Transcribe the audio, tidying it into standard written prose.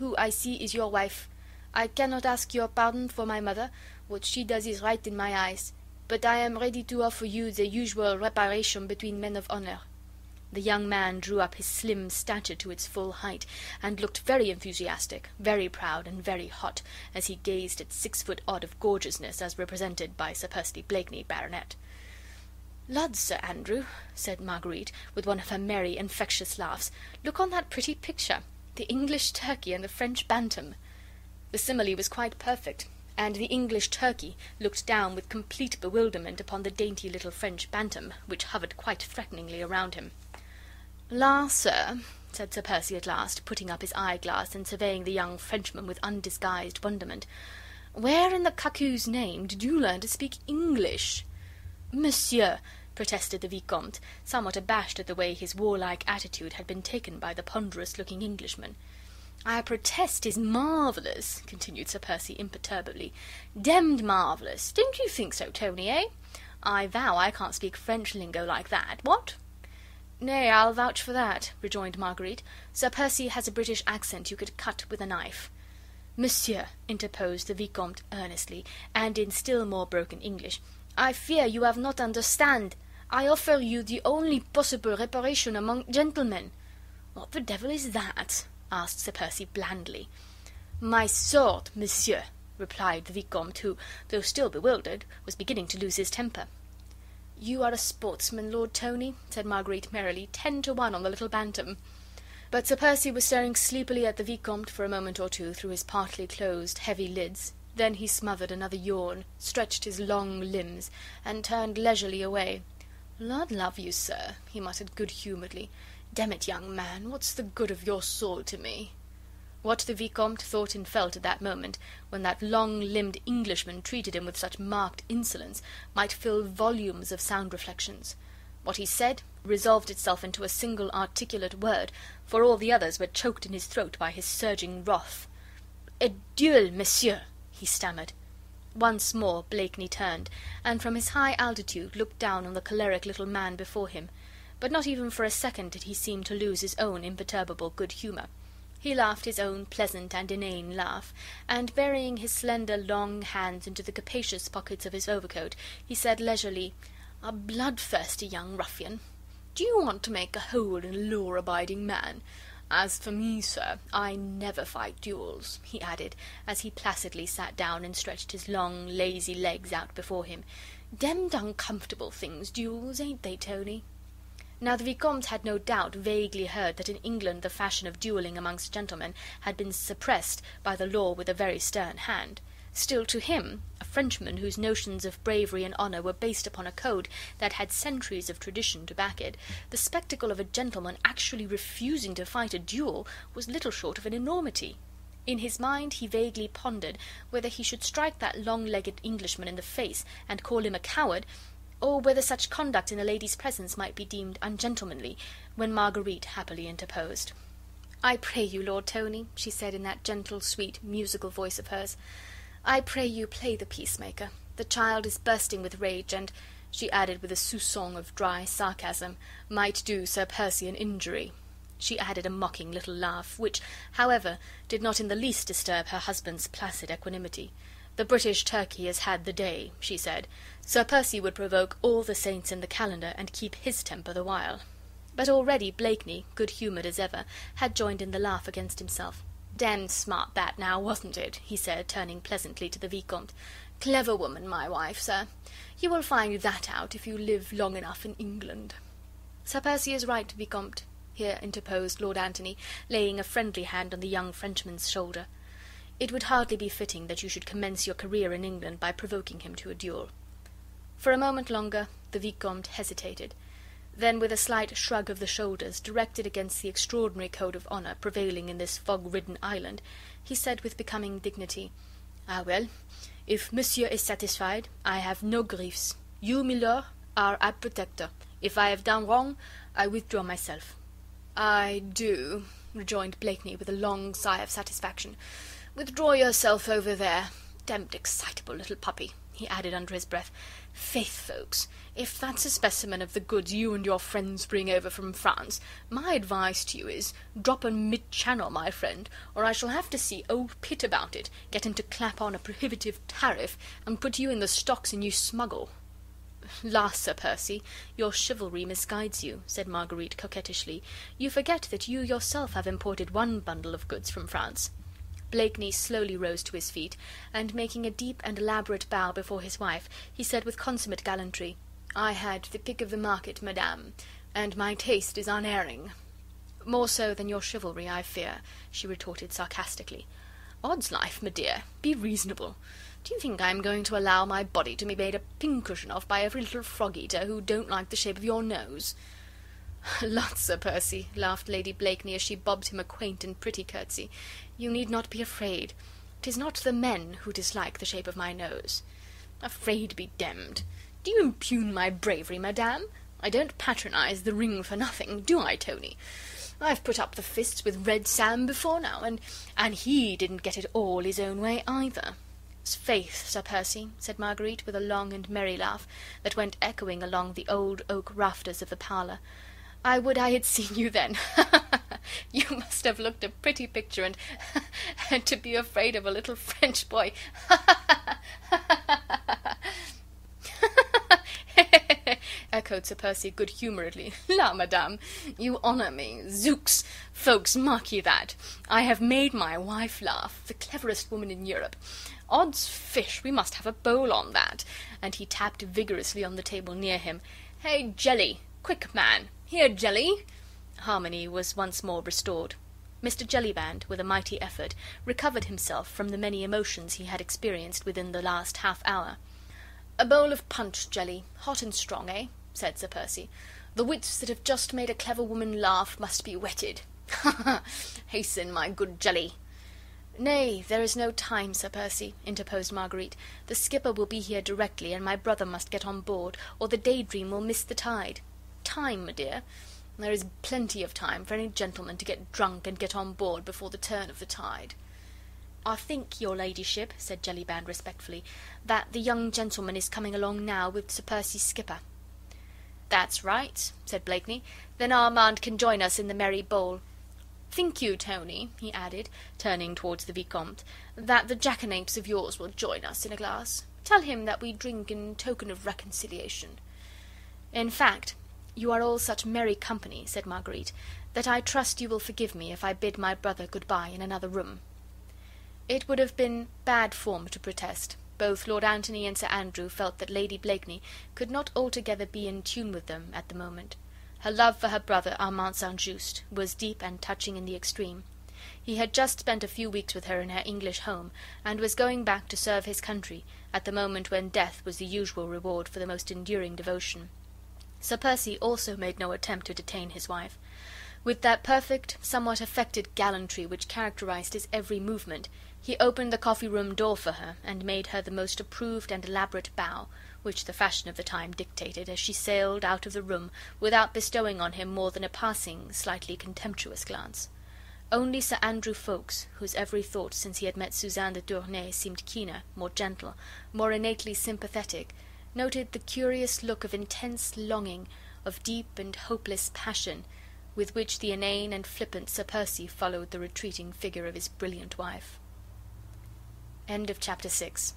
who I see is your wife. I cannot ask your pardon for my mother. What she does is right in my eyes. But I am ready to offer you the usual reparation between men of honour." The young man drew up his slim stature to its full height, and looked very enthusiastic, very proud, and very hot, as he gazed at 6 foot odd of gorgeousness as represented by Sir Percy Blakeney, Baronet. "Lud, Sir Andrew," said Marguerite, with one of her merry, infectious laughs, "look on that pretty picture, the English turkey and the French bantam." The simile was quite perfect, and the English turkey looked down with complete bewilderment upon the dainty little French bantam, which hovered quite threateningly around him. "La, sir," said Sir Percy at last, putting up his eyeglass and surveying the young Frenchman with undisguised wonderment, "where in the cuckoo's name did you learn to speak English?" "Monsieur," protested the Vicomte, somewhat abashed at the way his warlike attitude had been taken by the ponderous-looking Englishman. "I protest 'tis marvellous," continued Sir Percy imperturbably. "Demmed marvellous. Don't you think so, Tony, eh? I vow I can't speak French lingo like that. What?" "Nay, I'll vouch for that," rejoined Marguerite. "Sir Percy has a British accent you could cut with a knife." "Monsieur," interposed the Vicomte earnestly, and in still more broken English, "I fear you have not understand. I offer you the only possible reparation among gentlemen." "What the devil is that?" asked Sir Percy blandly. "My sword, monsieur," replied the Vicomte, who, though still bewildered, was beginning to lose his temper. "You are a sportsman, Lord Tony," said Marguerite merrily, 10 to 1 on the little bantam. But Sir Percy was staring sleepily at the Vicomte for a moment or two through his partly closed, heavy lids. Then he smothered another yawn, stretched his long limbs, and turned leisurely away. "Lord love you, sir," he muttered good-humouredly. "Demmit, young man, what's the good of your sword to me?" What the Vicomte thought and felt at that moment, when that long-limbed Englishman treated him with such marked insolence, might fill volumes of sound reflections. What he said resolved itself into a single articulate word, for all the others were choked in his throat by his surging wrath. "A duel, monsieur," he stammered. Once more Blakeney turned, and from his high altitude looked down on the choleric little man before him. But not even for a second did he seem to lose his own imperturbable good humour. He laughed his own pleasant and inane laugh, and burying his slender long hands into the capacious pockets of his overcoat, he said leisurely, "A bloodthirsty young ruffian. Do you want to make a hole in a law-abiding man? As for me, sir, I never fight duels," he added, as he placidly sat down and stretched his long, lazy legs out before him. "Demmed uncomfortable things, duels, ain't they, Tony?" Now the Vicomte had no doubt vaguely heard that in England the fashion of duelling amongst gentlemen had been suppressed by the law with a very stern hand. Still, to him, a Frenchman whose notions of bravery and honour were based upon a code that had centuries of tradition to back it, the spectacle of a gentleman actually refusing to fight a duel was little short of an enormity. In his mind he vaguely pondered whether he should strike that long-legged Englishman in the face and call him a coward, or whether such conduct in a lady's presence might be deemed ungentlemanly, when Marguerite happily interposed. "I pray you, Lord Tony," she said in that gentle, sweet, musical voice of hers, "I pray you play the peacemaker. The child is bursting with rage, and," she added with a soupçon of dry sarcasm, "might do Sir Percy an injury." She added a mocking little laugh, which, however, did not in the least disturb her husband's placid equanimity. "The British turkey has had the day," she said. "Sir Percy would provoke all the saints in the calendar, and keep his temper the while." But already Blakeney, good-humoured as ever, had joined in the laugh against himself. "Damned smart that, now, wasn't it?" he said, turning pleasantly to the Vicomte. "Clever woman, my wife, sir. You will find that out if you live long enough in England." "Sir Percy is right, Vicomte," here interposed Lord Anthony, laying a friendly hand on the young Frenchman's shoulder. "It would hardly be fitting that you should commence your career in England by provoking him to a duel." For a moment longer the Vicomte hesitated. Then, with a slight shrug of the shoulders, directed against the extraordinary code of honour prevailing in this fog-ridden island, he said with becoming dignity, "Ah, well, if monsieur is satisfied, I have no griefs. You, milord, are our protector. If I have done wrong, I withdraw myself." "I do," rejoined Blakeney with a long sigh of satisfaction. "Withdraw yourself over there. Demmed excitable little puppy. he added under his breath. "Faith, folks, if that's a specimen of the goods you and your friends bring over from France, my advice to you is, drop 'em mid-channel, my friend, or I shall have to see old Pitt about it, get him to clap on a prohibitive tariff, and put you in the stocks and you smuggle." "La, Sir Percy, your chivalry misguides you," said Marguerite coquettishly. "You forget that you yourself have imported one bundle of goods from France." Blakeney slowly rose to his feet, and making a deep and elaborate bow before his wife, he said with consummate gallantry, "I had the pick of the market, madame, and my taste is unerring." "More so than your chivalry, I fear," she retorted sarcastically. "Odds life, my dear, be reasonable. Do you think I am going to allow my body to be made a pincushion of by every little frog-eater who don't like the shape of your nose?" "Lots, Sir Percy," laughed Lady Blakeney as she bobbed him a quaint and pretty curtsy. "You need not be afraid. 'Tis not the men who dislike the shape of my nose." "Afraid be demmed. Do you impugn my bravery, madame? I don't patronize the ring for nothing, do I, Tony? I've put up the fists with Red Sam before now, and he didn't get it all his own way either." "Faith, Sir Percy," said Marguerite, with a long and merry laugh that went echoing along the old oak rafters of the parlour, "I would I had seen you then. You must have looked a pretty picture, and to be afraid of a little French boy. Echoed Sir Percy good-humouredly. "La, madame, you honour me. Zooks! Folks, mark ye that. I have made my wife laugh, the cleverest woman in Europe. Odds fish, we must have a bowl on that." And he tapped vigorously on the table near him. "Hey, Jelly! Quick, man! Here, Jelly!" Harmony was once more restored. Mr. Jellyband, with a mighty effort, recovered himself from the many emotions he had experienced within the last half-hour. "A bowl of punch, Jelly, hot and strong, eh?" said Sir Percy. "The wits that have just made a clever woman laugh must be whetted. Ha, ha! Hasten, my good Jelly." "Nay, there is no time, Sir Percy," interposed Marguerite. "The skipper will be here directly, and my brother must get on board, or the Daydream will miss the tide." "Time, my dear? There is plenty of time for any gentleman to get drunk and get on board before the turn of the tide." "I think, your ladyship," said Jellyband respectfully, "that the young gentleman is coming along now with Sir Percy's skipper." "That's right," said Blakeney. "Then Armand can join us in the merry bowl. Think you, Tony," he added, turning towards the Vicomte, "that the jackanapes of yours will join us in a glass? Tell him that we drink in token of reconciliation." "In fact, you are all such merry company," said Marguerite, "that I trust you will forgive me if I bid my brother good-bye in another room." It would have been bad form to protest. Both Lord Anthony and Sir Andrew felt that Lady Blakeney could not altogether be in tune with them at the moment. Her love for her brother Armand St. Just was deep and touching in the extreme. He had just spent a few weeks with her in her English home, and was going back to serve his country, at the moment when death was the usual reward for the most enduring devotion. Sir Percy also made no attempt to detain his wife. With that perfect, somewhat affected gallantry which characterized his every movement, he opened the coffee-room door for her, and made her the most approved and elaborate bow, which the fashion of the time dictated, as she sailed out of the room without bestowing on him more than a passing, slightly contemptuous glance. Only Sir Andrew Ffoulkes, whose every thought since he had met Suzanne de Tournay seemed keener, more gentle, more innately sympathetic, noted the curious look of intense longing, of deep and hopeless passion, with which the inane and flippant Sir Percy followed the retreating figure of his brilliant wife. End of chapter 6.